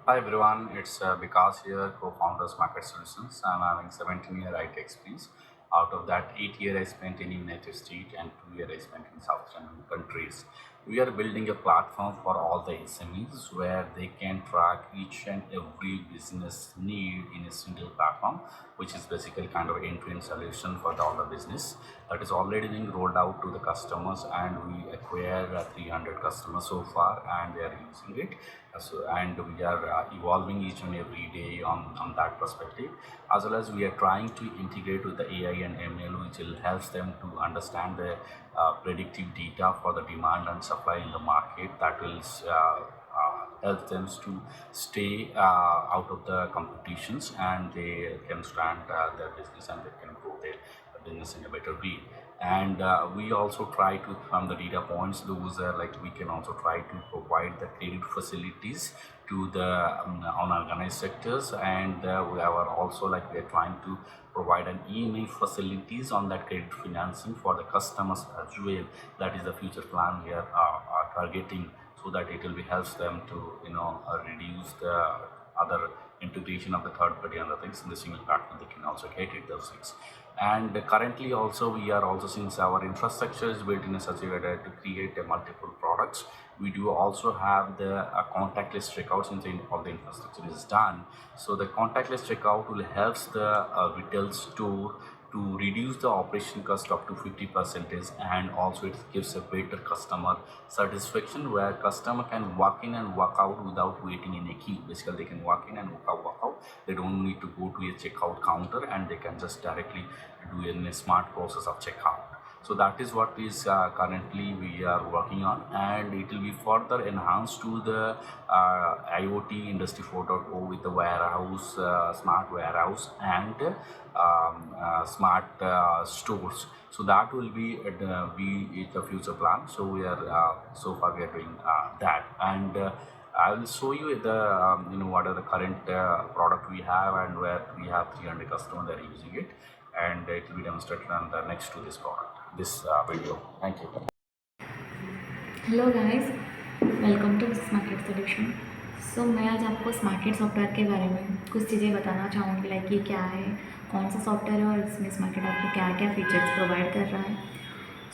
Hi everyone, it's Vikas here, co-founder of Market Solutions. I'm having 17-year IT experience. Out of that, 8 year I spent in United States and 2 year I spent in Southern countries. We are building a platform for all the SMEs where they can track each and every business need in a single platform, which is basically kind of end-to-end solution for all the business. That is already being rolled out to the customers, and we acquire 300 customers so far, and they are using it. And we are evolving each and every day on that perspective, as well as we are trying to integrate with the AI and ML, which will help them to understand the predictive data for the demand and supply in the market. That will help them to stay out of the competitions, and they can stand their business, and they can grow their business in a better way. And we also try to, from the data points, those are like we can also try to provide the credit facilities to the unorganized sectors, and we are also like we are trying to provide an EMI facilities on that credit financing for the customers as well. That is the future plan we are targeting, so that it will be helps them to reduce the other integration of the third party and other things in the single platform. They can also get it those things. And currently also we are also, since our infrastructure is built in a such a way that to create a multiple products, we do also have the contactless checkout. Since all the infrastructure is done, so the contactless checkout will helps the retail store to reduce the operation cost up to 50%, and also it gives a better customer satisfaction where customer can walk in and walk out without waiting in a queue. Basically they can walk in and walk out. They don't need to go to a checkout counter, and they can just directly do in a smart process of checkout. So that is what is currently we are working on, and it will be further enhanced to the IoT Industry 4.0 with the warehouse, smart warehouse, and smart stores. So that will be the future plan. So we are so far we are doing that, and I will show you the what are the current product we have, and where we have 300 customers that are using it, and it will be demonstrated on the next to this product, this video. Thank you. Hello guys, welcome to Smarket solution. So मैं आज आपको स्मार्केट software के बारे में कुछ चीज़ें बताना चाहूँगी, लाइक ये क्या है, कौन सा सॉफ्टवेयर है और इसमें स्मार्केट आपको क्या क्या फीचर्स प्रोवाइड कर रहा है।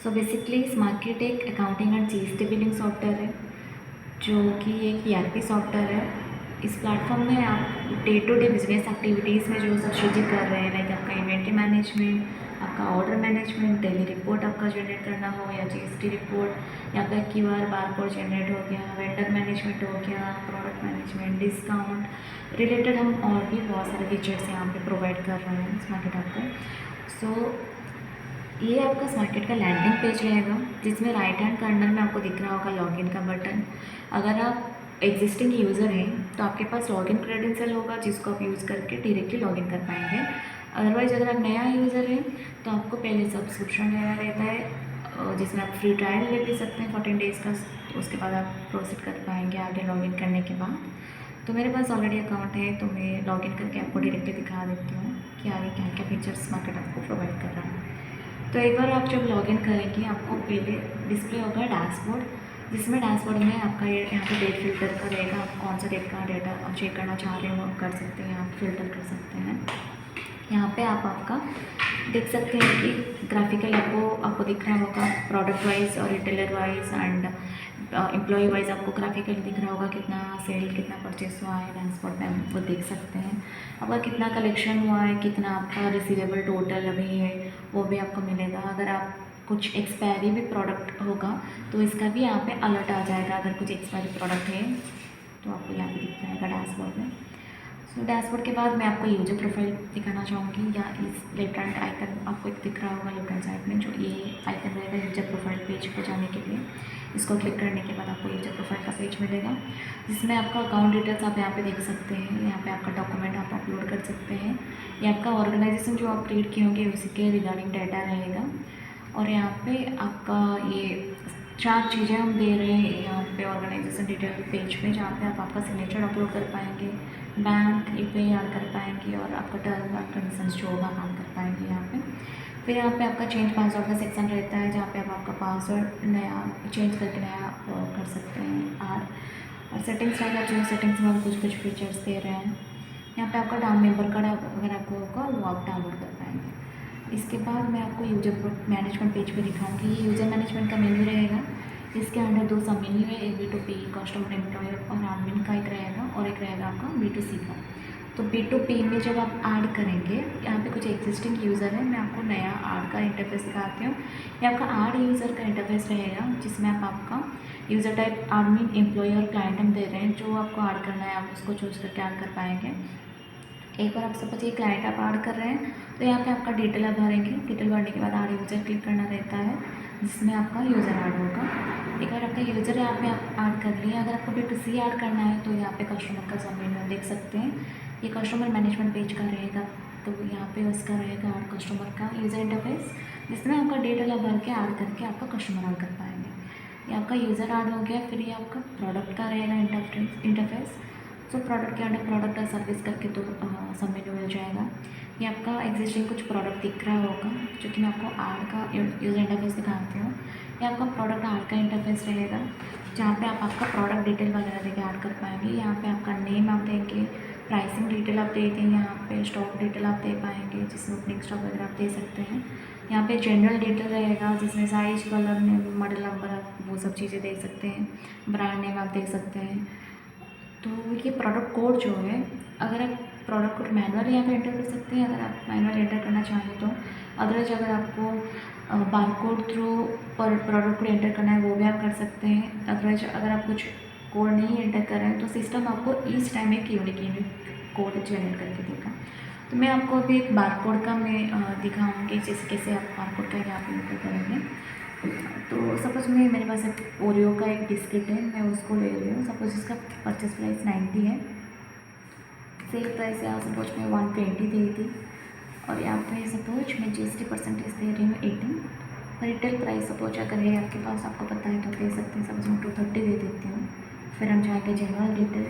सो बेसिकली स्मार्केट एक accounting and GST billing software है, जो कि एक ईआरपी सॉफ्टवेयर है। इस प्लेटफॉर्म में आप day to day business activities में जो सब चीज़ें कर रहे हैं, लाइक आपका इन्वेंट्री मैनेजमेंट, आपका ऑर्डर मैनेजमेंट, डेली रिपोर्ट आपका जनरेट करना हो, या जीएसटी रिपोर्ट, या आपका क्यूआर बारकोड जनरेट हो गया, वेंडर मैनेजमेंट हो गया, प्रोडक्ट मैनेजमेंट, डिस्काउंट रिलेटेड हम और भी बहुत सारे फीचर्स यहाँ पे प्रोवाइड कर रहे हैं स्मार्केट आपको। सो ये आपका स्मार्केट का लैंडिंग पेज रहेगा, जिसमें राइट हैंड कॉर्नर में आपको दिख रहा होगा लॉगिन का बटन। अगर आप एग्जिस्टिंग यूज़र हैं तो आपके पास लॉगिन क्रेडेंशियल होगा, जिसको आप यूज़ करके डायरेक्टली लॉगिन कर पाएंगे। अदरवाइज़ अगर आप नया यूज़र हैं तो आपको पहले सब्सक्रिप्शन लेना रहता है, जिसमें आप फ्री ट्रायल ले भी सकते हैं 14 डेज़ का। तो उसके बाद आप प्रोसीड कर पाएंगे आगे लॉगिन करने के बाद। तो मेरे पास ऑलरेडी अकाउंट है, तो मैं लॉगिन करके आपको डायरेक्टली दिखा देती हूँ कि आगे क्या क्या फीचर्स मार्केट आपको प्रोवाइड कर रहा है। तो एक बार आप जब लॉगिन करेंगे, आपको पहले डिस्प्ले होगा डैशबोर्ड, जिसमें डैशबोर्ड में आपका ये यहाँ पे डेट फिल्टर का रहेगा। आप कौन सा डेट का डेटा आप चेक करना चाह रहे हो कर सकते हैं, आप फिल्टर कर सकते हैं। यहाँ पे आप आपका देख सकते हैं कि ग्राफिकल आपको दिख रहा होगा प्रोडक्ट वाइज और retailer wise and employee wise. आपको ग्राफिकल दिख रहा होगा कितना सेल, कितना परचेस हुआ है, डैशबोर्ड में आप वो देख सकते हैं। आपका कितना कलेक्शन हुआ है, कितना आपका रिसीवेबल टोटल अभी है, वो भी आपको मिलेगा। अगर आप कुछ एक्सपायरी भी प्रोडक्ट होगा तो इसका भी यहाँ पे अलर्ट आ जाएगा। अगर कुछ एक्सपायरी प्रोडक्ट है तो आपको यहाँ पे दिख जाएगा डैशबोर्ड में। सो डैशबोर्ड के बाद मैं आपको यूजर प्रोफाइल दिखाना चाहूँगी, या इस लेफ्ट हैंड आइकन आपको एक दिख रहा होगा लेफ्ट हैंड साइड में, जो ये आइकन रहेगा यूजर प्रोफाइल पेज पे जाने के लिए। इसको क्लिक करने के बाद आपको यूजर प्रोफाइल का पेज मिलेगा, जिसमें आपका अकाउंट डिटेल्स आप यहाँ पे देख सकते हैं। यहाँ पे आपका डॉक्यूमेंट आप अपलोड कर सकते हैं, ये आपका ऑर्गेनाइजेशन जो आप क्रिएट किए होंगे उसी के रिगार्डिंग डाटा रहेगा। और यहाँ पे आपका ये 4 चीज़ें हम दे रहे हैं यहाँ पे ऑर्गेनाइजेशन डिटेल पेज पे, जहाँ पे आप आपका सिग्नेचर अपलोड कर पाएंगे, बैंक ईपे ऐड कर पाएंगे, और आपका टर्म एंड कंडीशंस जो होगा काम कर पाएंगे यहाँ पे। फिर यहाँ पे आपका चेंज पासवर्ड का सेक्शन रहता है, जहाँ पे आप आपका पासवर्ड नया चेंज करके नया कर सकते हैं ऐड। और सेटिंग्स रहेगा, जो सेटिंग्स में हम कुछ कुछ फीचर्स दे रहे हैं। यहाँ पे आपका डाउन मेंबर कार्ड अगर आपको होगा वो आप डाउनलोड कर पाएंगे। इसके बाद मैं आपको यूजर मैनेजमेंट पेज पे दिखाऊंगी। ये यूज़र मैनेजमेंट का मेन्यू रहेगा। इसके अंदर दो सब मेन्यू है, एक B2P कस्टमर एम्प्लॉयर और एडमिन का एक रहेगा, और एक रहेगा आपका B2C का। तो B2P में जब आप ऐड करेंगे, यहाँ पे कुछ एग्जिस्टिंग यूज़र है, मैं आपको नया ऐड का इंटरफेस दिखाती हूँ। ये आपका ऐड यूज़र का इंटरफेस रहेगा, जिसमें आप आपका यूज़र टाइप एडमिन एम्प्लॉय और क्लाइंट हम दे रहे हैं। जो आपको ऐड करना है आप उसको चूज़ करके ऐड कर पाएंगे। एक बार आप सपोज ये क्लाइंट आप ऐड कर रहे हैं, तो यहाँ पे आपका डिटेल आप भरेंगे। डिटेल भरने के बाद ऐड यूज़र क्लिक करना रहता है, जिसमें आपका यूज़र ऐड होगा। एक बार आपका यूज़र यहाँ पे आप ऐड कर लिए। अगर आपको B2C ऐड करना है तो यहाँ पे कस्टमर का सब मेन्यू देख सकते हैं। ये कस्टमर मैनेजमेंट पेज का रहेगा, तो यहाँ पे उसका रहेगा ऐड कस्टमर का यूज़र इंटरफेस, जिसमें आपका डिटेल आप भर के ऐड करके आपका कस्टमर ऐड कर पाएंगे। ये आपका यूज़र ऐड हो गया। फिर ये आपका प्रोडक्ट का रहेगा इंटरफेस। सो प्रोडक्ट के अंडर प्रोडक्ट और सर्विस करके तो सब मेन्यू मिल जाएगा। ये आपका एग्जिस्टिंग कुछ प्रोडक्ट दिख रहा होगा, जो कि मैं आपको ऐड का यूज़र इंटरफेस दिखाती हूँ। ये आपका प्रोडक्ट ऐड का इंटरफेस रहेगा, जहाँ पे आप आपका प्रोडक्ट डिटेल वगैरह देके ऐड कर पाएंगे। यहाँ पे आपका नेम आप देंगे, प्राइसिंग डिटेल आप दे देंगे, यहाँ पे स्टॉक डिटेल आप दे पाएंगे, जिसमें ओपनिंग स्टॉक वगैरह आप दे सकते हैं। यहाँ पे जनरल डिटेल रहेगा, जिसमें size, colour name, model number, आप वो सब चीज़ें दे सकते हैं। ब्रांड नेम आप दे सकते हैं। तो ये प्रोडक्ट कोड जो है, अगर आप प्रोडक्ट कोड मैनुअली यहाँ पे एंटर कर सकते हैं, अगर आप मैनुअली एंटर करना चाहें तो। अदरवाइज अगर आपको बारकोड थ्रू पर प्रोडक्ट कोड एंटर करना है वो भी आप कर सकते हैं। अदरवाइज अगर आप कुछ कोड नहीं एंटर कर रहे हैं तो सिस्टम आपको ईच टाइम एक यूनिक कोड जनरेट करके देगा। तो मैं आपको अभी एक बारकोड का मैं दिखाऊँगी, जैसे कैसे आप बारकोड का यहाँ पे एंटर करेंगे। तो सपोज मेरे पास एक ओरियो का एक बिस्किट है, मैं उसको ले रही हूँ। सपोज इसका परचेस प्राइस 90 है, सेल प्राइस यहाँ सपोज मैं 120 दी थी, और यहाँ पे सपोज मैं GST परसेंटेज दे रही हूँ 18। रिटेल प्राइस सपोज अगर है आपके पास, आपको पता है तो दे सकते हैं। सपोज मैं 230 दे देती हूँ। फिर हम जाएंगे जनरल डिटेल।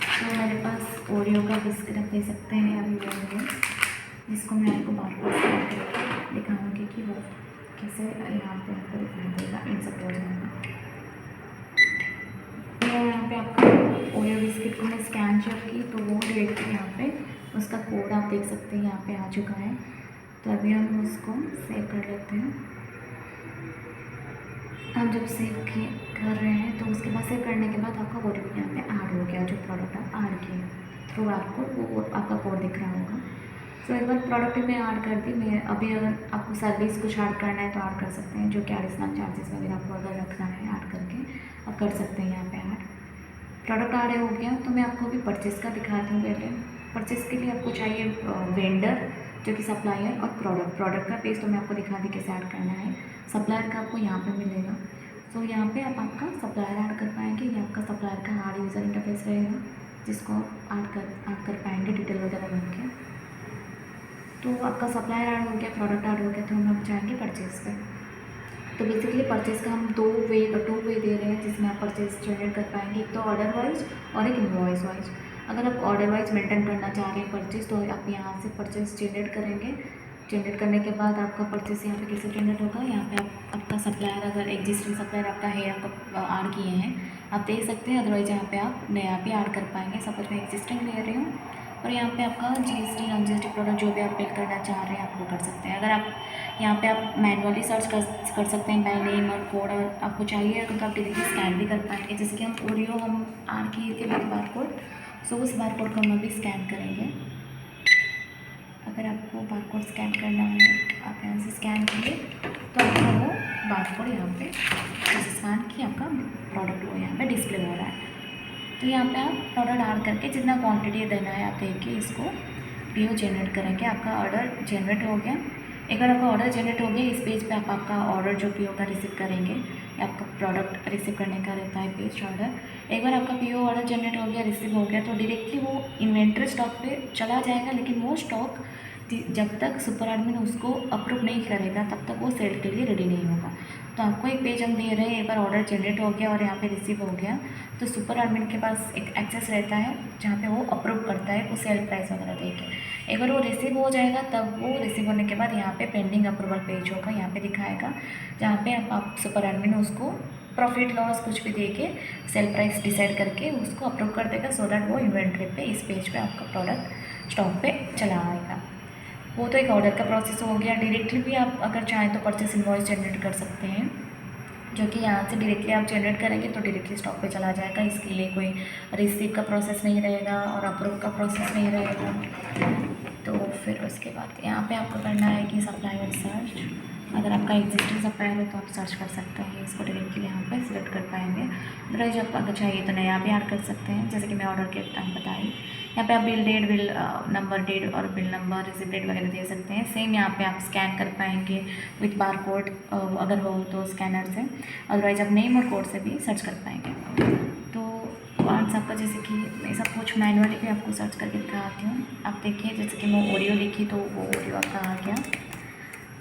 तो मेरे पास ओरियो का बिस्किट आप दे सकते हैं अभी ओरियो, जिसको मैं आपको बारकोड स्कैन करके दिखाऊँगी कि वो कैसे यहाँ पे आपको दिखाई देगा, इन सब हो जाएगा। तो यहाँ पे आपका ओरियो बिस्किट को मैं स्कैन चेक की, तो वो डायरेक्टली यहाँ पे उसका कोड आप देख सकते हैं यहाँ पे आ चुका है। तो अभी हम उसको सेव कर लेते हैं। हम जब सेव कर रहे हैं तो उसके बाद सेव करने के बाद आपका ओरियो यहाँ पे ऐड हो गया, जो प्रोडक्ट आप ऐड किए थ्रू आपको वो आपका कोड दिख रहा होगा। तो एक बार प्रोडक्ट में ऐड कर दी मैं। अभी अगर आपको सर्विस कुछ ऐड करना है तो ऐड कर सकते हैं, जो कि एडिशनल चार्जेस वगैरह आपको अगर रखना है ऐड करके आप कर सकते हैं। यहाँ पे ऐड प्रोडक्ट ऐड हो गया। तो मैं आपको अभी परचेस का दिखाती हूँ। पहले परचेस के लिए आपको चाहिए वेंडर, जो कि सप्लायर, और प्रोडक्ट का पेज तो मैं आपको दिखा दी कैसे ऐड करना है। सप्लायर का आपको यहाँ पे मिलेगा। तो यहाँ पे आप आपका सप्लायर ऐड कर पाएंगे। ये आपका सप्लायर का ऐड यूज़र इंटरफेस रहेगा, जिसको आप ऐड कर पाएंगे डिटेल वगैरह भर के। तो आपका सप्लायर ऐड हो गया, प्रोडक्ट ऐड हो गया। तो हम अब जाएंगे परचेज़ पे। तो बेसिकली परचेज़ का हम टू वे दे रहे हैं, जिसमें आप परचेज़ जनरेट कर पाएंगे। एक तो ऑर्डर वाइज और एक इनवॉइस वाइज। अगर आप ऑर्डर वाइज मेंटेन करना चाह रहे हैं परचेज़, तो आप यहाँ से परचेज़ जनरेट करेंगे। जनरेट करने के बाद आपका परचेस यहाँ पे कैसे जनरेट होगा, यहाँ पे आपका सप्लायर, अगर एग्जिस्टिंग सप्लायर आपका है, आपका ऐड किए हैं, आप दे सकते हैं। अदरवाइज यहाँ पे आप नया भी ऐड कर पाएंगे। सपोज मैं एग्जिस्टिंग ले रही हूँ, और यहाँ पे आपका GST नॉन GST प्रोडक्ट जो भी आप बिल करना चाह रहे हैं आप वो कर सकते हैं। अगर आप यहाँ पे आप मैनुअली सर्च कर सकते हैं बाय नेम और कोड, और आपको चाहिए तो आप डायरेक्टली स्कैन भी कर पाएंगे। जैसे कि हम ओरियो हम ऐड किए थे विद बारकोड, सो उस बारकोड को हम अभी स्कैन करेंगे। अगर आपको बारकोड स्कैन करना है, आप यहाँ से स्कैन किए तो आपका वो बारकोड यहाँ पे जैसे स्कैन किया आपका प्रोडक्ट वो यहाँ पे डिस्प्ले हो रहा है। तो यहाँ पे आप प्रोडक्ट ऐड करके जितना क्वांटिटी देना है आप देके इसको PO जनरेट करेंगे। आपका ऑर्डर जनरेट हो गया। एक बार आपका ऑर्डर जनरेट हो गया, इस पेज पे आप आपका ऑर्डर जो PO का रिसीव करेंगे, आपका प्रोडक्ट रिसीव करने का रहता है पेज ऑर्डर। एक बार आपका PO ऑर्डर जनरेट हो गया, रिसीव हो गया, तो डायरेक्टली वो इन्वेंट्री स्टॉक पे चला जाएगा। लेकिन वो स्टॉक जब तक सुपर एडमिन उसको अप्रूव नहीं करेगा तब तक वो सेल के लिए रेडी नहीं होगा। तो आपको एक पेज हम दे रहे हैं, एक बार ऑर्डर जनरेट हो गया और यहाँ पे रिसीव हो गया, तो सुपर एडमिन के पास एक एक्सेस रहता है जहाँ पे वो अप्रूव करता है, वो सेल प्राइस वगैरह देके। एक बार वो रिसीव हो जाएगा, तब वो रिसीव होने के बाद यहाँ पे पेंडिंग अप्रूवल पेज होगा, यहाँ पे दिखाएगा, जहाँ पे आप सुपर एडमिन उसको प्रॉफिट लॉस कुछ भी दे के सेल प्राइस डिसाइड करके उसको अप्रूव कर देगा, सो दैट वो इन्वेंट्री पे इस पेज पे आपका प्रोडक्ट स्टॉक पे चला आएगा। वो तो एक ऑर्डर का प्रोसेस हो गया। डायरेक्टली भी आप अगर चाहें तो परचेस इनवॉइस जनरेट कर सकते हैं, जो कि यहाँ से डायरेक्टली आप जनरेट करेंगे तो डायरेक्टली स्टॉक पे चला जाएगा। इसके लिए कोई रिसीव का प्रोसेस नहीं रहेगा और अप्रूव का प्रोसेस नहीं रहेगा। तो फिर उसके बाद यहाँ पे आपको करना है कि सप्लायर सर्च। अगर आपका एग्जिस्टिंग सप्लायर है तो आप सर्च कर सकते हैं, इसको डायरेक्टली यहाँ पे सिलेक्ट कर पाएंगे। अदरवाइज आप अगर चाहिए तो नया भी ऐड कर सकते हैं, जैसे कि मैं ऑर्डर के टाइम बताई। यहाँ पे आप bill date, bill number, date और बिल नंबर, रिसिप्ट डेट वगैरह दे सकते हैं। सेम यहाँ पे आप स्कैन कर पाएंगे विथ बार कोड, अगर हो तो स्कैनर से, अदरवाइज आप नेम और कोड से भी सर्च कर पाएंगे। तो आंस आपका, जैसे कि मैं सब कुछ मैनुअली भी आपको सर्च करके दिखाती हूँ। आप देखिए, जैसे कि मैं ऑडियो लिखी तो वो ऑडियो आपका आ गया।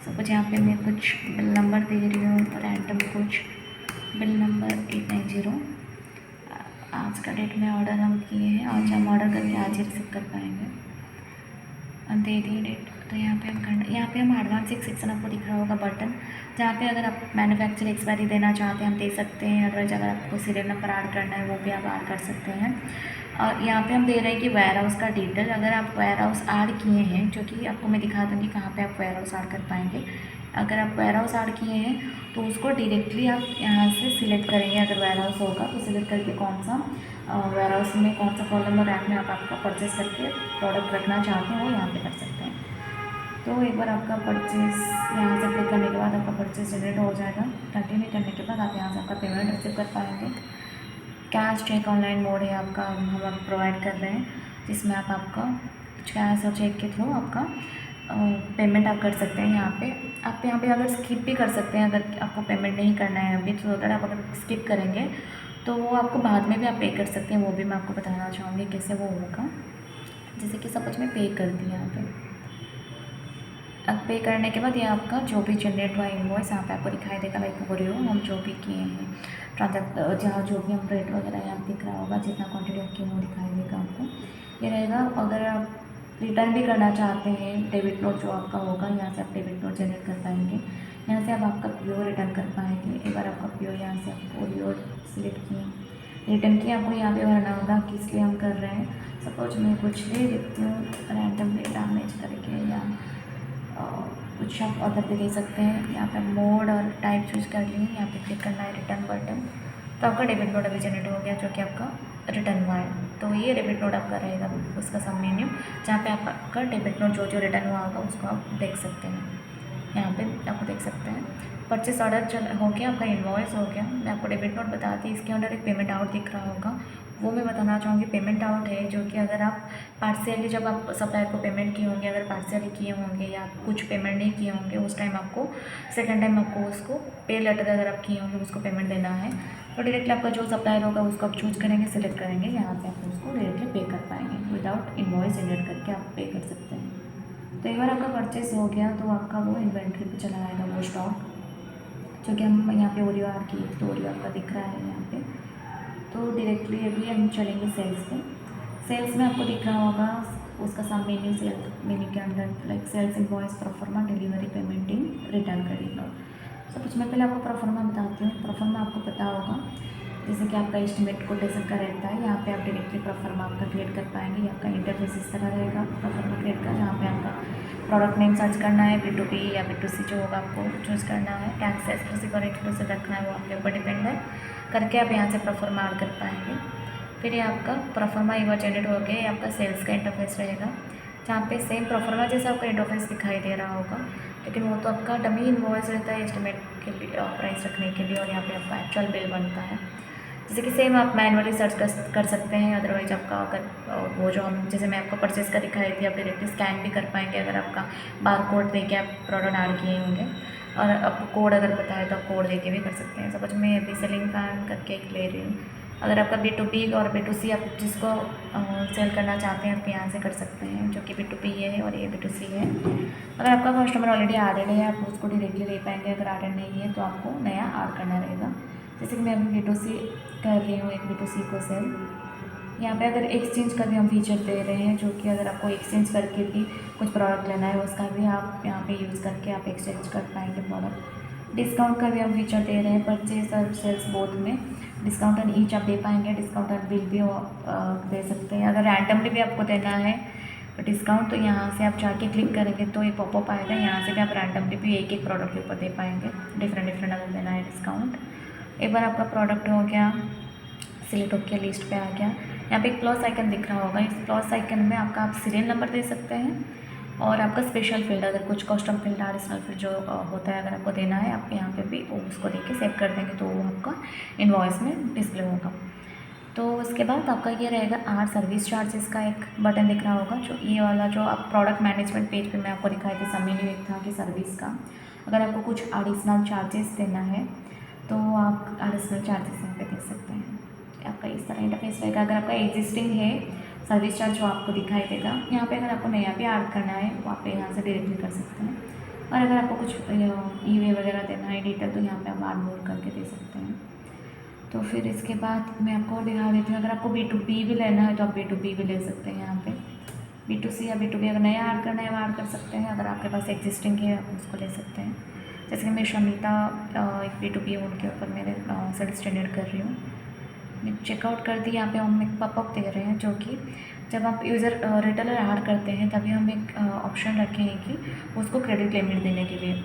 सब कुछ यहाँ पे मैं कुछ बिल नंबर दे रही हूँ, रैंडम कुछ बिल नंबर 890। आज का डेट में ऑर्डर हम किए हैं, आज हम ऑर्डर करके आज ही रिसीव कर पाएंगे। अब दे दिए डेट, तो यहाँ पे हम करना, यहाँ पे हम एडवांस एक सेक्शन आपको दिख रहा होगा बटन, जहाँ पे अगर आप मैन्युफैक्चर एक्सपायरी देना चाहते हैं हम दे सकते हैं। अदरवाइज अगर आपको सीरियल नंबर ऐड करना है वो भी आप ऐड कर सकते हैं। और यहाँ पे हम दे रहे हैं कि वेयर हाउस का डिटेल। अगर आप वेयर हाउस ऐड किए हैं, जो कि आपको मैं दिखा दूँगी कहाँ पे आप वेयर हाउस ऐड कर पाएंगे। अगर आप वेयर हाउस ऐड किए हैं तो उसको डायरेक्टली आप यहाँ से सिलेक्ट करेंगे। अगर वेयर हाउस होगा तो सिलेक्ट करके कौन सा वेयर हाउस में, कौन सा कॉलम और रैक में आप आपका परचेस करके प्रोडक्ट रखना चाहते हैं वो यहाँ पे कर सकते हैं। तो एक बार आपका परचेस यहाँ से क्लिक करने के बाद आपका परचेस जनरेट हो जाएगा। कंटिन्यू करने के बाद आप यहाँ से आपका पेमेंट रिसीव कर पाएंगे। कैश चेक ऑनलाइन मोड है आपका, हम आप प्रोवाइड कर रहे हैं, जिसमें आप आपका कैश और चेक के थ्रू आपका पेमेंट आप कर सकते हैं। यहाँ पे अगर स्किप भी कर सकते हैं, अगर आपको पेमेंट नहीं करना है अभी, तो अगर आप स्किप करेंगे तो वो आपको बाद में भी आप पे कर सकते हैं। वो भी मैं आपको बताना चाहूँगी कैसे वो होगा। जैसे कि सब कुछ मैं पे कर दिया यहाँ पे। अब पे करने के बाद ये आपका जो भी जनरेट हुआ इनवॉइस यहाँ पे आपको दिखाई देगा, लाइक ऑडियो हम जो भी किए हैं, ट्रांजैक्ट जहाँ जो भी हम रेट वगैरह यहाँ दिख रहा होगा, जितना क्वांटिटी आप किए वो दिखाई देगा आपको। ये रहेगा। अगर आप रिटर्न भी करना चाहते हैं, डेबिट नोट जो आपका होगा, यहाँ से आप डेबिट नोट जनरेट कर पाएंगे। यहाँ से आप आपका पीओ रिटर्न कर पाएंगे। एक बार आपका पीओ यहाँ से आप पीओ सिलेक्ट किए, रिटर्न किए, आपको यहाँ पे भरना होगा किस लिए हम कर रहे हैं। सपोज मैं कुछ ले देती हूँ रैंडमली डैमेज करके, या कुछ आप ऑर्डर भी दे सकते हैं। यहाँ पे मोड और टाइप चूज कर लिए, यहाँ पे क्लिक करना है रिटर्न बटन, तो आपका डेबिट नोट अभी जनरेट हो गया जो कि आपका रिटर्न हुआ है। तो ये डेबिट नोट आपका रहेगा, उसका सब मेन्यू, जहाँ पे आपका डेबिट नोट जो जो रिटर्न हुआ होगा उसको आप देख सकते हैं। यहाँ पे आपको देख सकते हैं परचेस ऑर्डर हो गया, आपका इनवॉइस हो गया। मैं आपको डेबिट नोट बताती, इसके अंदर एक पेमेंट आउट दिख रहा होगा, वो मैं बताना चाहूँगी। पेमेंट आउट है जो कि अगर आप पार्शियली, जब आप सप्लायर को पेमेंट किए होंगे, अगर पार्शियली किए होंगे या कुछ पेमेंट नहीं किए होंगे, उस टाइम आपको सेकेंड टाइम आपको उसको पे लेटर अगर आप किए होंगे उसको पेमेंट देना है, तो डायरेक्टली आपका जो सप्लायर होगा उसको आप चूज करेंगे, सिलेक्ट करेंगे, यहाँ से आप उसको डायरेक्टली पे कर पाएंगे विदाउट इनवॉइस जनरेट करके आप पे कर सकते हैं। तो एक बार आपका परचेस हो गया तो आपका वो इन्वेंट्री पे चला आएगा वो स्टॉक, जो कि हम यहाँ पे ओरियो आर की, तो ओरियो आपका दिख रहा है यहाँ पे। तो डायरेक्टली अभी हम चलेंगे सेल्स पे। सेल्स में आपको दिख रहा होगा उसका सब मेन्यू, सेल मेन्यू के अंदर like sales invoice, proforma, delivery, पेमेंटिंग, रिटर्न करेगा। सब कुछ मैं पहले आपको प्रोफार्मा बताती हूँ। प्रोफार्मा आपको पता होगा, जैसे कि आपका एस्टिमेट कोटेशन का रहता है, यहाँ पे आप डायरेक्टली प्रोफार्मा आपका क्रिएट कर पाएंगे। आपका इंटरफेस इस तरह रहेगा प्रोफार्मा क्रिएट का, जहाँ पे आपका प्रोडक्ट नेम सर्च करना है, B2B या B2C जो होगा आपको चूज़ करना है। टैक्स एक्सक्लूसिव और एक्सक्लूसिव रखना है वो आपके ऊपर डिपेंड है, करके आप यहाँ से प्रोफार्मा ऐड कर पाएंगे। फिर ये आपका प्रोफार्मा एक बार जनरेट हो गया, ये आपका सेल्स का इंटरफेस रहेगा, जहाँ पे सेम प्रोफार्मा जैसा आपका इंटरफेस दिखाई दे रहा होगा, लेकिन वो तो आपका डमी इनवॉइस रहता है एस्टिमेट के लिए, प्राइस रखने के लिए, और यहाँ पे आपका एक्चुअल बिल बनता है। जैसे कि सेम आप मैनुअली सर्च कर सकते हैं। अदरवाइज आपका अगर वो जो हम, जैसे मैं आपको परचेस का दिखाई थी, आप डायरेक्टली स्कैन भी कर पाएंगे अगर आपका बार कोड दे के आप प्रोडक्ट ऐड किए होंगे, और आपको कोड अगर पता है तो आप कोड दे के भी कर सकते हैं। सपोज मैं अभी सेलिंग फैन करके एक ले रही हूँ। अगर आपका B2B और B2C आप जिसको सेल करना चाहते हैं आप यहाँ से कर सकते हैं, जो कि B2B है और ये B2C है। अगर आपका कस्टमर ऑलरेडी एडेड है आप उसको डायरेक्टली ले पाएंगे, अगर एडेड नहीं है तो आपको नया ऐड करना रहेगा। जैसे कि मैं अभी B2C कर रही हूँ, एक B2C को सेल। यहाँ पे अगर एक्सचेंज का भी हम फीचर दे रहे हैं, जो कि अगर आपको एक्सचेंज करके भी कुछ प्रोडक्ट लेना है उसका भी आप यहाँ पे यूज़ करके आप एक्सचेंज कर पाएंगे प्रोडक्ट। डिस्काउंट का भी हम फीचर दे रहे हैं, परचेज और सेल्स बोथ में डिस्काउंट ऑन ईच आप दे पाएंगे, डिस्काउंट ऑन बिल भी दे सकते हैं। अगर रैंडमली भी आपको देना है डिस्काउंट तो यहाँ से आप जाके क्लिक करेंगे तो ये पॉपअप आएगा, यहाँ से भी आप रैंडमली भी एक एक प्रोडक्ट के ऊपर दे पाएंगे, डिफरेंट अगर देना है डिस्काउंट। एक बार आपका प्रोडक्ट हो गया, सिलेक्ट होकर लिस्ट पे आ गया, यहाँ पे एक प्लस आइकन दिख रहा होगा, इस प्लस आइकन में आपका आप सीरियल नंबर दे सकते हैं और आपका स्पेशल फील्ड अगर कुछ कस्टम फील्ड एडिशनल फील्ड जो होता है अगर आपको देना है आप यहाँ पे भी उसको दे के सेव कर देंगे तो वो आपका इनवॉइस में डिस्प्ले होगा। तो उसके बाद आपका ये रहेगा आर सर्विस चार्जेस का एक बटन दिख रहा होगा, जो ये वाला जो आप प्रोडक्ट मैनेजमेंट पेज पे मैं आपको दिखाई थी समरी एक था कि सर्विस का अगर आपको कुछ एडिशनल चार्जेस देना है तो आप एडिशनल चार्जेस यहाँ पे दे सकते हैं। आपका इस तरह इंटरफेस रहेगा। अगर आपका एग्जिस्टिंग है सर्विस चार्ज जो आपको दिखाई देगा, यहाँ पे अगर आपको नया भी ऐड करना है तो आप यहाँ से डायरेक्टली कर सकते हैं, और अगर आपको कुछ ई वे वगैरह देना है डिटेल तो यहाँ पे आप ऐड मोर करके दे सकते हैं। तो फिर इसके बाद मैं आपको दिखा देती हूँ, अगर आपको B2B भी लेना है तो आप B2B भी ले सकते हैं। यहाँ पे B2C या B2B अगर नया ऐड करना है वो ऐड कर सकते हैं, अगर आपके पास एग्जिस्टिंग है आप उसको ले सकते हैं। जैसे कि मैं शमिता एक B2B उनके ऊपर मेरे सेल्स जनरेट कर रही हूँ, मैं चेकआउट कर दी। यहाँ पे हम एक पॉपअप दे रहे हैं जो कि जब आप यूज़र रिटेलर ऐड करते हैं तभी हम एक ऑप्शन रखे हैं कि उसको क्रेडिट लिमिट देने के लिए,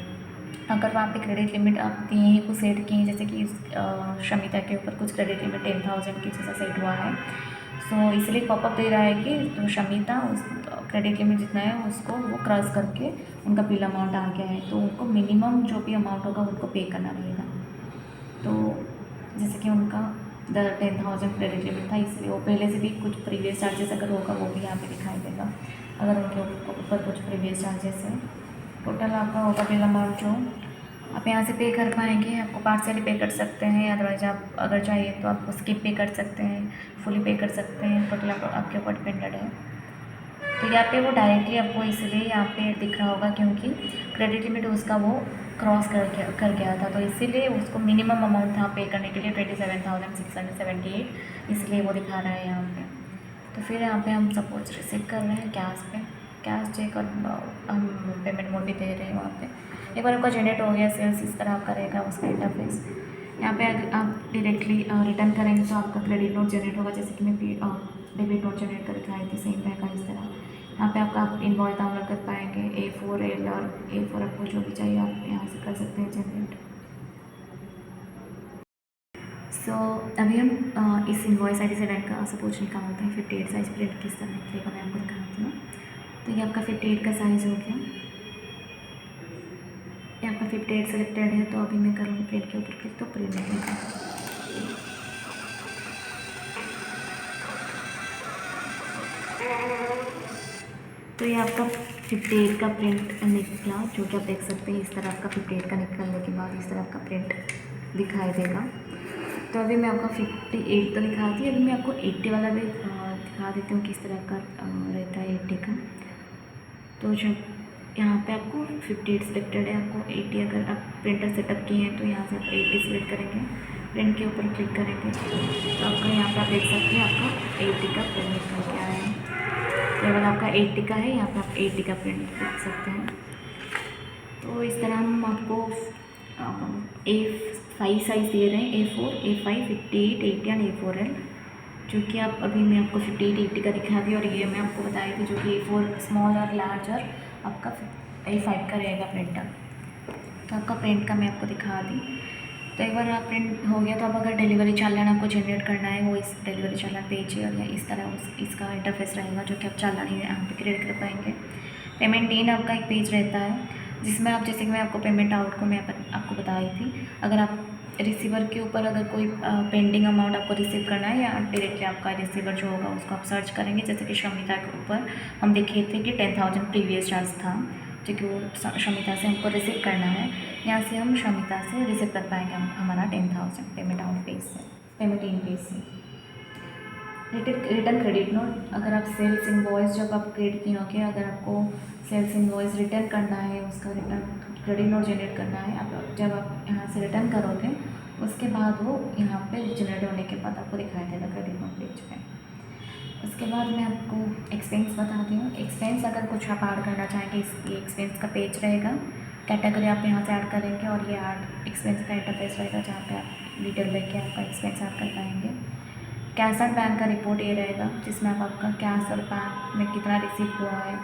अगर वहाँ पे क्रेडिट लिमिट आप दिए हैं कुछ सेट किए हैं, जैसे कि शमिता के ऊपर कुछ क्रेडिट लिमिट 10,000 की जैसा सेट हुआ है, सो इसलिए पॉपअप दे रहा है कि तो शमिता उस क्रेडिट लिमिट जितना है उसको वो क्रॉस करके उनका बिल अमाउंट आ गया है तो उनको मिनिमम जो भी अमाउंट होगा उनको पे करना रहेगा। तो जैसे कि उनका 10,000 क्रेडिट लिमिट था, इसलिए वो पहले से भी कुछ प्रीवियस चार्जेस अगर होगा वो भी यहाँ पे दिखाई देगा, अगर उनके ऊपर कुछ प्रीवियस चार्जेस है। टोटल आपका होगा बिल अमाउंट जो आप यहाँ से पे कर पाएंगे, आपको पार्सली पे कर सकते हैं, अदरवाइज आप अगर चाहिए तो आप स्किप पे कर सकते हैं, फुली पे कर सकते हैं, टोटल आपके ऊपर डिपेंडेड है। तो यहाँ पे वो डायरेक्टली आपको इसलिए यहाँ पे दिख रहा होगा क्योंकि क्रेडिट लिमिट उसका वो क्रॉस कर गया था, तो इसीलिए उसको मिनिमम अमाउंट था पे करने के लिए 27,678, इसलिए वो दिखा रहा है यहाँ पे। तो फिर यहाँ पे हम सपोज रिसीव कर रहे हैं कैश पे, कैश चेक और हम पेमेंट मोड भी दे रहे हैं वहाँ पे। एक बार आपका जनरेट हो गया सेल्स, इस तरह आपका रहेगा उसका इंटरफेस। यहाँ पे अगर आप डायरेक्टली रिटर्न करेंगे तो आपका क्रेडिट नोट जनरेट होगा, जैसे कि मैं डेबिट नोट जनरेट कर दिखाई थी सेम रहेगा इस तरह। यहाँ पे आपका आप इनवॉइस डाउनलोड कर पाएंगे, A4 L और A4 आपको जो भी चाहिए आप यहाँ से कर सकते हैं जनरेट। सो अभी हम इस इनवॉइस ID से बैंक का सपोज निकालते हैं 58 साइज प्रिंट किस तरह निकलेगा मैं आपको दिखाती हूँ। तो ये आपका 58 का साइज़ हो गया, ये आपका 58 सेलेक्टेड है, तो अभी मैं करूँगी प्रिंट के ऊपर क्लिक तो प्रिंट निकलेगा। तो ये आपका 58 का प्रिंट निकला, जो कि आप देख सकते हैं इस तरह आपका 58 का निकलने के बाद इस तरह आपका प्रिंट दिखाई देगा। तो अभी मैं आपको 58 तो दिखा दी, अभी मैं आपको 80 वाला भी दिखा देती हूँ किस तरह का रहता है 80 का। तो जब यहाँ पे आपको 58 सिलेक्टेड है, आपको 80 अगर आप प्रिंटर सेटअप किए हैं तो यहाँ से आप 80 सिलेक्ट करेंगे, प्रिंट के ऊपर क्लिक करेंगे तो आपका यहाँ पे आप देख सकते हैं आपका 80 का प्रिंट निकल के आया है। लेवल आपका 80 का है, यहाँ पे आप 80 का प्रिंट देख सकते हैं। तो इस तरह हम आपको A5 साइज़ दे रहे हैं, A4, A5, 58, 80 एंड A4L, जो कि आप अभी मैं आपको 58, 80 का दिखा दी, और ये मैं आपको बताई थी जो कि A4 स्मॉल और लार्ज और आपका A5 का रहेगा प्रिंटर। तो आपका प्रिंट का मैं आपको दिखा दी। तो एक बार आप प्रिंट हो गया तो अब अगर डिलीवरी चालान आपको जनरेट करना है वो इस डिलीवरी चालान पेज है, और या इस तरह इसका इंटरफेस रहेगा जो कि आप चालान ही यहाँ पे क्रिएट कर पाएंगे। पेमेंट इन आपका एक पेज रहता है जिसमें आप, जैसे कि मैं आपको पेमेंट आउट को मैं आपको बताई थी, अगर आप रिसीवर के ऊपर अगर कोई पेंडिंग अमाउंट आपको रिसीव करना है या डायरेक्टली आपका रिसीवर जो होगा उसको आप सर्च करेंगे, जैसे कि शमिता के ऊपर हम देखे थे कि 10,000 प्रीवियस चार्ज था जो कि वो शमिता से हमको रिसीव करना है, यहाँ से हम शमिता से रिसीव कर पाएंगे हमारा 10,000 पेमेंट आउट पेज से, पेमेंट इन पेज से। रिटर्न क्रेडिट नोट, अगर आप सेल्स इनवॉइस जब आप क्रिएट किए होंगे, अगर आपको सेल्स इनवॉइस रिटर्न करना है, उसका रिटर्न क्रेडिट नोट जनरेट करना है, आप जब आप यहाँ से रिटर्न करोगे उसके बाद वो यहाँ पे जनरेट होने के बाद आपको दिखाई देगा क्रेडिट नोट पेज पे। उसके बाद मैं आपको एक्सपेंस बताती हूँ। एक्सपेंस अगर कुछ आप ऐड करना चाहेंगे, इस ये एक्सपेंस का पेज रहेगा, कैटेगरी आप यहाँ से ऐड करेंगे और ये ऐड एक्सपेंस का इंटरफेस रहेगा जहाँ पे आप डिटेल लेके आपका एक्सपेंस ऐड कर पाएंगे। कैश एंड बैंक का रिपोर्ट ये रहेगा जिसमें आप आपका कैश और बैंक में कितना रिसीव हुआ है,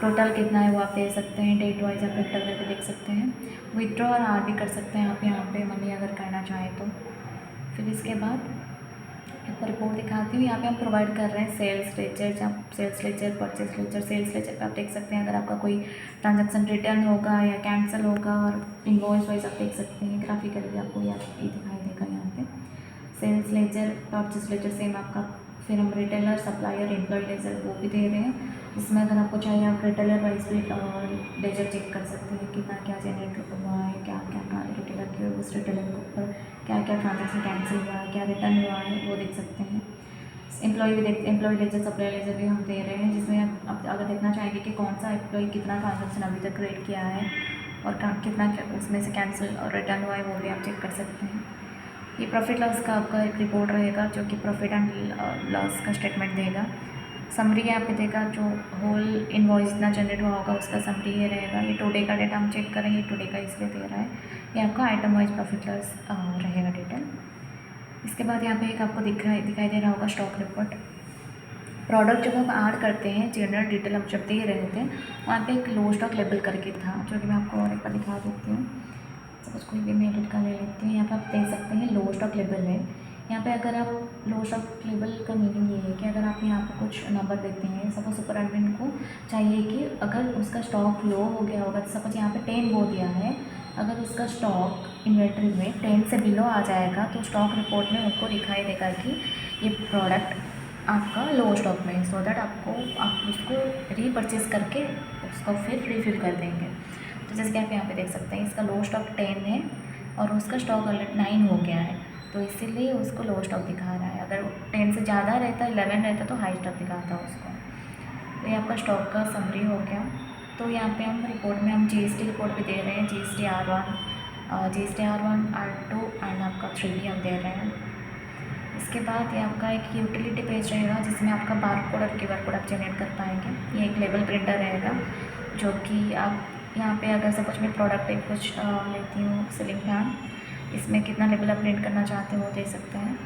टोटल कितना है वो आप दे सकते हैं, डेट वाइज आप एंटर करके देख सकते हैं। विथड्रॉ और आर भी कर सकते हैं आप यहाँ पे मनी अगर करना चाहें तो। फिर इसके बाद आपको रिपोर्ट दिखाती हूँ। यहाँ पे हम प्रोवाइड कर रहे हैं सेल्स लेजर, जहाँ sales ledger, purchase ledger. Sales ledger पे आप देख सकते हैं अगर आपका कोई ट्रांजैक्शन रिटर्न होगा या कैंसिल होगा, और इनवॉइस वाइज आप देख सकते हैं ग्राफिकली आपको ये दिखाई देगा यहाँ पे। Sales ledger, purchase ledger same आपका। फिर हम रिटेलर, सप्लायर, एम्प्लॉय लेजर वो भी दे रहे हैं, जिसमें अगर आपको चाहिए आप रिटेलर वाइज भी लेजर चेक कर सकते हैं कितना क्या जनरेट हुआ है, क्या क्या रिटेलर के उस रिटेलर के ऊपर क्या क्या ट्रांजेक्शन कैंसिल हुआ है, क्या रिटर्न हुआ है वो देख सकते हैं। एम्प्लॉय लेजर, सप्लायर लेजर भी हम दे रहे हैं, जिसमें आप अगर देखना चाहेंगे कि कौन सा एम्प्लॉय कितना ट्रांजेक्शन अभी तक क्रिएट किया है और कितना उसमें से कैंसिल और रिटर्न हुआ है वो भी आप चेक कर सकते हैं। ये प्रॉफिट लॉस का आपका एक रिपोर्ट रहेगा जो कि प्रॉफिट एंड लॉस का स्टेटमेंट देगा। समरी यहाँ पे देगा जो होल इनवॉइस जितना जनरेट हुआ होगा उसका समरी ये रहेगा। ये टुडे का डेटा हम चेक करेंगे, टुडे का इसलिए दे रहा है। ये आपका आइटम वाइज प्रॉफिट लॉस रहेगा डिटेल। इसके बाद यहाँ पे एक आपको दिखाई दे रहा होगा स्टॉक रिपोर्ट। प्रोडक्ट जब हम ऐड करते हैं, जनरल डिटेल हम जब दे रहे थे, वहाँ पे एक लो स्टॉक लेबल करके था जो कि मैं आपको और एक बार दिखा देती हूँ। सपोज कोई भी मैं एडिट का ले लेती हूँ। यहाँ पे आप देख सकते हैं लो स्टॉक लेवल है। यहाँ पे अगर आप लो स्टॉक लेवल का मीनिंग ये है कि अगर आप यहाँ पे कुछ नंबर देते हैं, सपोज सुपर एडमिन को चाहिए कि अगर उसका स्टॉक लो हो गया होगा, सपोज यहाँ पे 10 वो दिया है, अगर उसका स्टॉक इन्वेंट्री में 10 से बिलो आ जाएगा तो स्टॉक रिपोर्ट में उनको दिखाई देगा कि ये प्रोडक्ट आपका लो स्टॉक में है, सो दैट आप उसको रीपरचेज़ करके उसको फिर रिफिल कर देंगे। तो जैसे कि आप यहाँ पे देख सकते हैं इसका लो स्टॉक 10 है और उसका स्टॉक 9 हो गया है, तो इसीलिए उसको लो स्टॉक दिखा रहा है। अगर 10 से ज़्यादा रहता, 11 रहता तो हाई स्टॉक दिखाता उसको। तो ये आपका स्टॉक का समरी हो गया। तो यहाँ पे हम रिपोर्ट में हम GST रिपोर्ट भी दे रहे हैं, GST R1, R2 एंड आपका 3 भी हम दे रहे हैं। इसके बाद ये आपका एक यूटिलिटी पेज रहेगा जिसमें आपका बारकोड और QR कोड आप जनरेट कर पाएंगे। ये एक लेबल प्रिंटर रहेगा जो कि आप यहाँ पे अगर सपोज मैं प्रोडक्ट एक कुछ लेती हूँ सीलिंग फैन, इसमें कितना लेवल आप प्रिंट करना चाहते हो वो दे सकते हैं।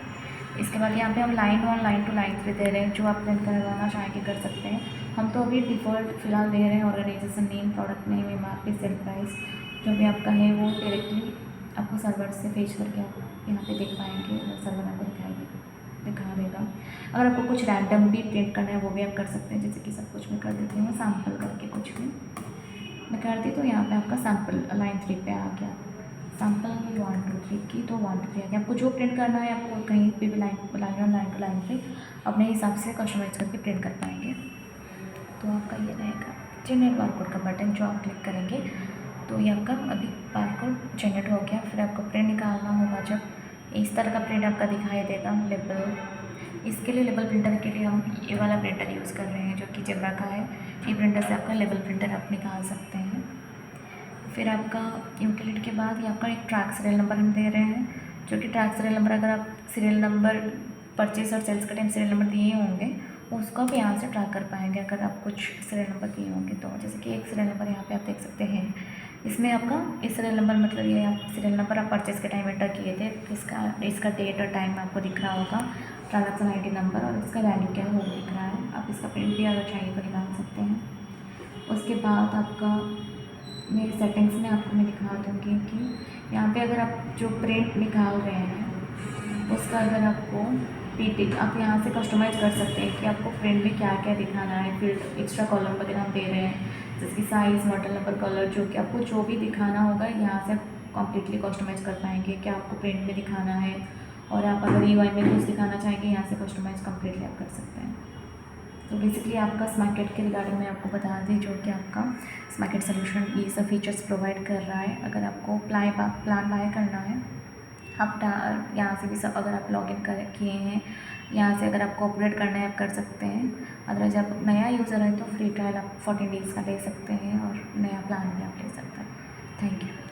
इसके बाद यहाँ पे हम लाइन 1, लाइन 2, लाइन 3 दे रहे हैं, जो आप प्रिंट करवाना चाहेंगे कर सकते हैं। हम तो अभी डिफ़ॉल्ट फ़िलहाल दे रहे हैं organisation name, product name, MRP, sale price जो भी आपका है वो डायरेक्टली आपको सर्वर से फेच करके आप यहाँ पे देख पाएंगे, सर्वर आपको दिखा देगा। अगर आपको कुछ रैंडम भी प्रिंट करना है वो भी आप कर सकते हैं, जैसे कि सब कुछ मैं कर देती हूँ सैम्पल करके कुछ भी मैं कर दी। तो यहाँ पे आपका सैम्पल लाइन 3 पे आ गया, सैम्पल 1 2 3 की, तो 1 2 3 आ गया। आपको जो प्रिंट करना है आपको कहीं पे भी लाइन 1, लाइन 2, लाइन 3 अपने हिसाब से कस्टमाइज़ करके प्रिंट कर पाएंगे। तो आपका ये रहेगा जनरेट बारकोड का बटन, जो आप क्लिक करेंगे तो ये आपका अभी बारकोड जनरेट हो गया। फिर आपको प्रिंट निकालना होगा, जब इस तरह का प्रिंट आपका दिखाई देगा लेबल। इसके लिए लेबल प्रिंटर के लिए हम ये वाला प्रिंटर यूज़ कर रहे हैं जो कि जेब्रा का है। ये प्रिंटर से आपका लेबल प्रिंटर आप निकाल सकते हैं। फिर आपका यूटिलिटी के बाद ये आपका एक ट्रैक सीरियल नंबर हम दे रहे हैं, जो कि ट्रैक सीरियल नंबर अगर आप सीरियल नंबर परचेस और सेल्स के टाइम सीरियल नंबर दिए होंगे उसको आप यहाँ से ट्रैक कर पाएंगे अगर आप कुछ सीरियल नंबर दिए होंगे। तो जैसे कि एक सीरियल नंबर यहाँ पे आप देख सकते हैं, इसमें आपका इस सीरियल नंबर मतलब ये आप सीरियल नंबर आप परचेस के टाइम एंटर किए थे, इसका डेट और टाइम आपको दिख रहा होगा, ट्रांजैक्शन ID नंबर और इसका वैल्यू क्या है वो दिख रहा है। आप इसका प्रिंट भी अगर चाहिए तो निकाल सकते हैं। उसके बाद आपका मेरी सेटिंग्स में आपको मैं दिखा दूँगी कि यहाँ पे अगर आप जो प्रिंट निकाल रहे हैं उसका अगर आपको PT आप यहाँ से कस्टमाइज़ कर सकते हैं कि आपको प्रिंट में क्या क्या दिखाना है। फिर एक्स्ट्रा कॉलम वगैरह हम दे रहे हैं, जैसे कि साइज़, मॉडल नंबर, कलर, जो कि आपको जो भी दिखाना होगा यहाँ से कम्प्लीटली कस्टमाइज़ कर पाएंगे कि आपको प्रिंट में दिखाना है। और आप अगर EY में कुछ दिखाना चाहेंगे यहाँ से कस्टमाइज़ कम्प्लीटली आप कर सकते हैं। तो बेसिकली आपका स्मार्केट के रिगार्डिंग में आपको बता दें जो कि आपका स्मार्केट सोल्यूशन ये सब फीचर्स प्रोवाइड कर रहा है। अगर आपको प्लान बाय करना है आप यहाँ से भी सब, अगर आप लॉगिन किए हैं यहाँ से अगर आपको अपग्रेड करना है आप कर सकते हैं। अदरवाइज आप नया यूज़र है तो फ्री ट्रायल आप 14 डेज़ का ले सकते हैं और नया प्लान भी आप ले सकते हैं। Thank you.